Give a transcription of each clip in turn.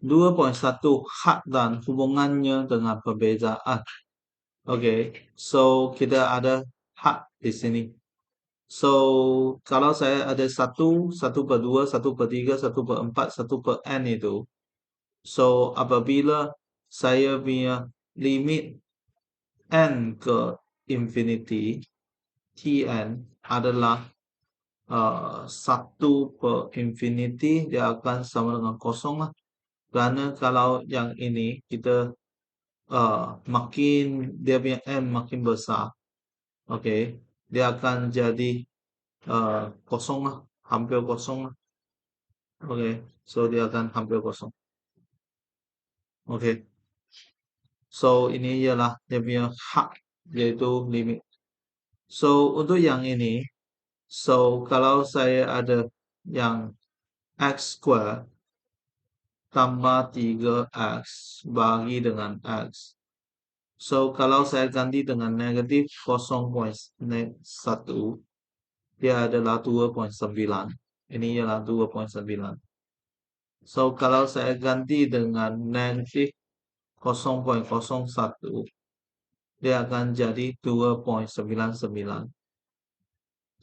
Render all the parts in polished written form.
2.1 hak dan hubungannya dengan perbezaan. Okay, so kita ada hak di sini. So, kalau saya ada 1, 1/2, 1/3, 1/4, 1/n itu. So, apabila saya punya limit n ke infinity, Tn adalah 1/infinity, dia akan sama dengan kosong lah. Kerana kalau yang ini kita makin dia punya n makin besar, okay, dia akan jadi kosong lah, hampir kosong lah. Okay, so dia akan hampir kosong. Okay, so ini ialah dia punya hak, yaitu limit. So untuk yang ini, so kalau saya ada yang x square tambah 3x bagi dengan x. So kalau saya ganti dengan negatif 0.1, dia adalah 2.9. Ini ialah 2.9. So kalau saya ganti dengan negatif 0.01, dia akan jadi 2.99.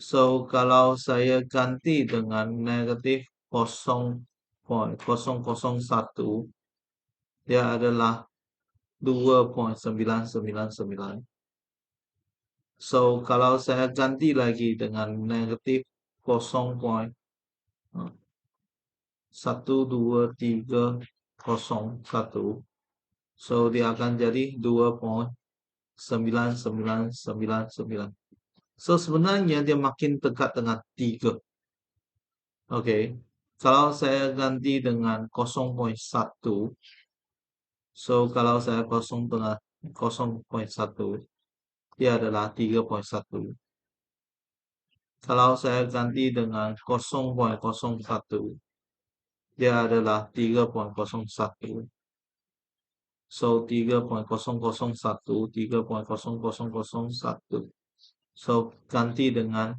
So kalau saya ganti dengan negatif 0.001, dia adalah 2.999. So kalau saya ganti lagi dengan negatif 0.12301, so dia akan jadi 2.9999. So sebenarnya dia makin dekat dengan 3. Okay, kalau saya ganti dengan 0.1, so kalau saya 0.1, dia adalah 3.1. Kalau saya ganti dengan 0.01, dia adalah 3.01. So 3.001, 3.0001. So ganti dengan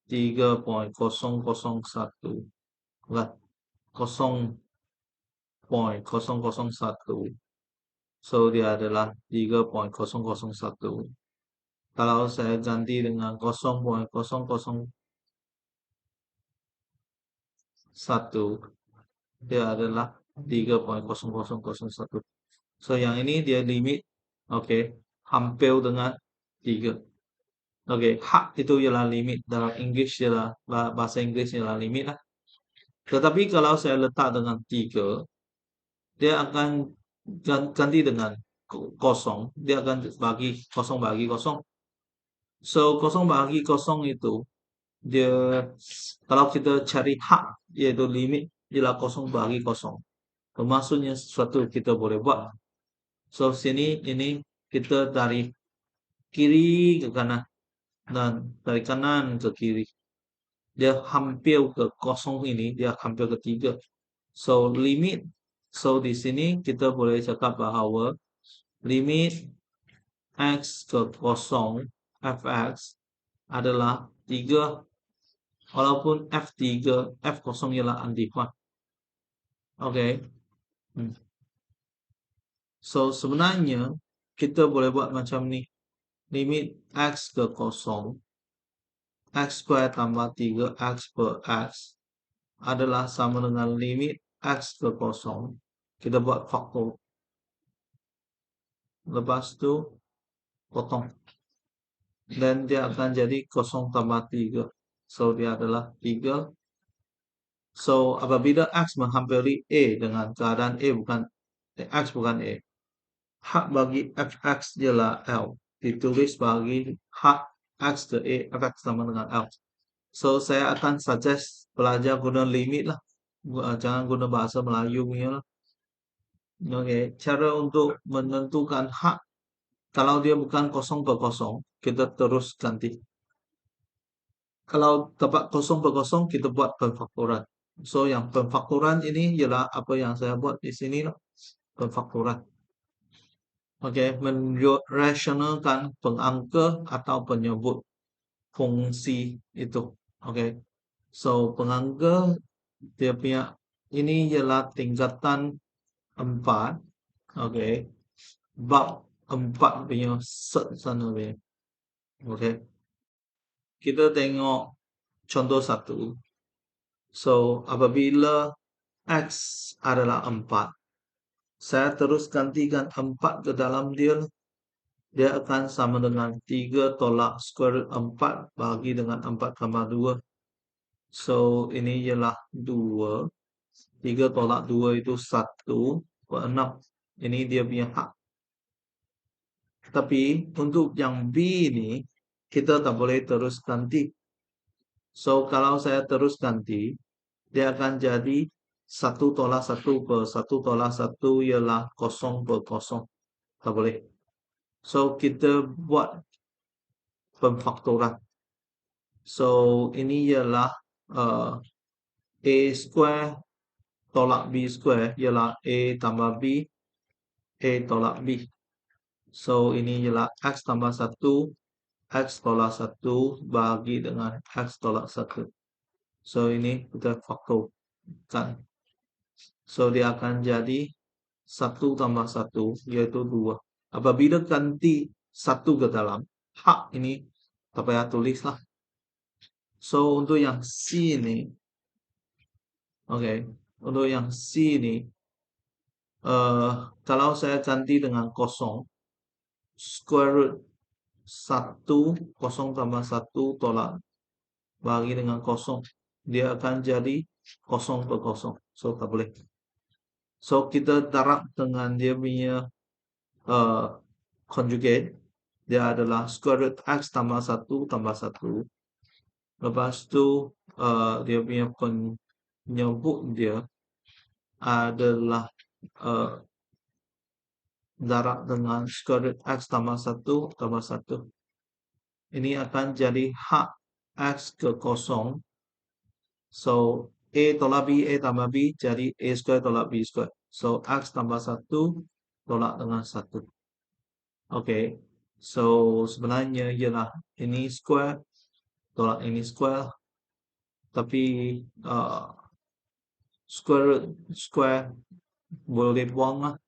3.001. Lah, 0.001. So dia adalah 3.001. Kalau saya ganti dengan 0.0001, dia adalah 3.0001. So yang ini dia limit, okay, hampir dengan 3. Okay, hak itu ialah limit, dalam English ialah bahasa Inggris ialah limit lah. Tetapi kalau saya letak dengan 3, dia akan ganti dengan kosong, dia akan bagi kosong bagi kosong. So kosong bagi kosong itu dia, kalau kita cari hak, yaitu limit, ialah kosong bagi kosong. Maksudnya sesuatu kita boleh buat. So sini ini kita dari kiri ke kanan dan dari kanan ke kiri. Dia hampir ke kosong, ini dia hampir ke 3. So limit, so di sini kita boleh cakap bahawa limit x ke kosong fx adalah 3, walaupun f3, f kosong ialah undefined. Okay. So sebenarnya kita boleh buat macam ni. Limit x ke kosong, x square tambah 3x per x adalah sama dengan limit x ke kosong. Kita buat faktor. Lepas tu potong. Dan dia akan jadi 0 tambah 3. So dia adalah 3. So apabila x menghampiri a dengan keadaan a bukan x bukan a, hak bagi fx ialah L. Ditulis bagi hak x ke a, fx sama dengan L. So saya akan suggest belajar guna limit lah. Jangan guna bahasa Melayu punya lah. Okay, cara untuk menentukan hak, kalau dia bukan 0/0, kita terus ganti. Kalau dapat 0/0, kita buat pemfaktoran. So yang pemfaktoran ini ialah apa yang saya buat di sini lah. Pemfaktoran. Okay, merasionalkan pengangka atau penyebut fungsi itu. Okay, so pengangka dia punya ini ialah tingkatan 4. Okey. Bab 4 punya set sana punya. Okey. Kita tengok contoh 1. So, apabila X adalah 4, saya terus gantikan 4 ke dalam dia. Dia akan sama dengan 3 tolak square root 4 bagi dengan 4,2. So, ini ialah 2. 3 tolak 2 itu 1/6. Ini dia punya hak. Tapi untuk yang B ini, kita tak boleh terus ganti. So, kalau saya terus ganti, dia akan jadi 1 tolak 1 per 1 tolak 1 ialah 0/0. Tak boleh. So, kita buat pemfaktoran. So, ini ialah A square tolak B square ialah A tambah B, A tolak B. So, ini ialah X tambah 1, X tolak 1 bagi dengan X tolak 1. So, ini kita faktorkan. So, dia akan jadi 1 tambah 1, yaitu 2. Apabila ganti 1 ke dalam, hak ini tak payah tulislah. So, untuk yang C ini, untuk yang C ini, kalau saya ganti dengan kosong, square root 1, 0 tambah 1 tolak bagi dengan kosong, dia akan jadi 0/0. So, tak boleh. So, kita darab dengan dia punya conjugate. Dia adalah square root X tambah 1 tambah 1. Lepas tu, dia punya penyebut dia adalah darab dengan square root X tambah 1 tambah 1. Ini akan jadi hak X ke 0. So, A tolak B, A tambah B, jadi A square tolak B square. So, X tambah 1 tolak dengan 1. Okey. So, sebenarnya ialah ini square tolak ini square. Tapi, square root square boleh buang lah.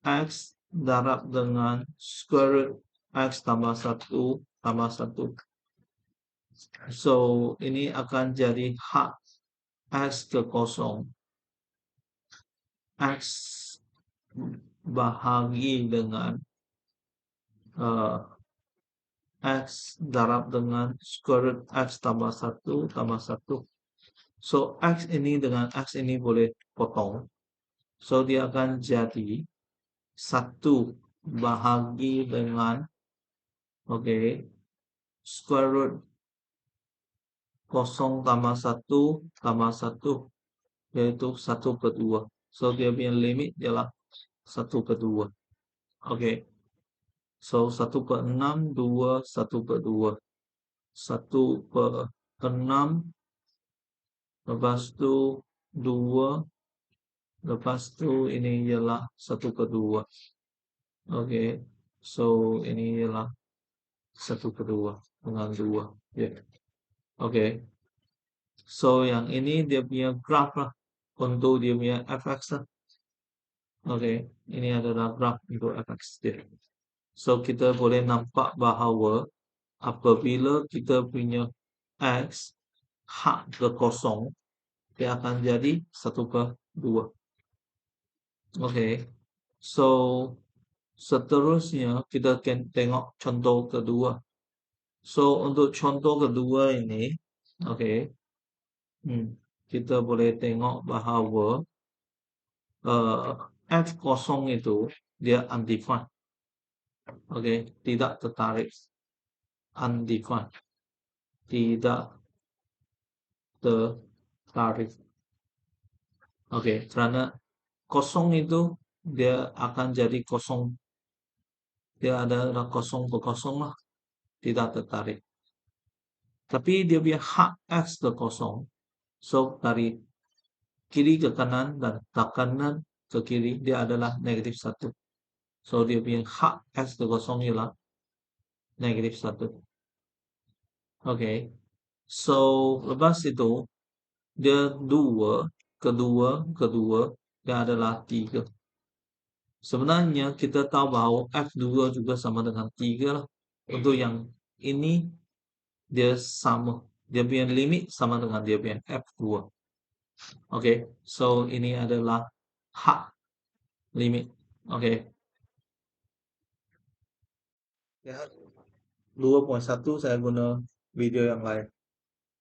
X darab dengan square root X tambah 1 tambah 1. So, ini akan jadi hak X ke 0. X bahagi dengan X darab dengan square root X tambah 1 tambah 1. So, X ini dengan X ini boleh potong. So, dia akan jadi 1 bahagi dengan square root 0 tambah 1 tambah 1, yaitu 1/2. So, dia punya limit ialah 1/2. So, 1/6, 2, 1/2. 1/6, lepas tu 2, lepas tu ini ialah 1/2. So, ini ialah 1/2 dengan 2. So, yang ini dia punya graf lah untuk dia punya fx lah. Ini adalah graf untuk fx dia. So, kita boleh nampak bahawa apabila kita punya X hak ke 0, dia akan jadi 1/2. So, seterusnya kita akan tengok contoh kedua. So, untuk contoh kedua ini, kita boleh tengok bahawa F0 itu dia undefined. Tidak tertarik. Undefined. Tidak tertarik. Kerana 0 itu dia akan jadi 0. Dia adalah 0/0 lah. Tidak tertarik. Tapi dia punya hak X ke 0. So, dari kiri ke kanan dan kanan ke kiri dia adalah negatif 1. So, dia punya hak X ke 0 ialah negatif 1. So, lepas itu dia 2, kedua, adalah 3. Sebenarnya kita tahu bahwa F2 juga sama dengan 3 lah. Untuk yang ini dia sama. Dia punya limit sama dengan dia punya F2. Oke, so ini adalah H limit. Oke. Ya, 2.1 saya guna video yang lain.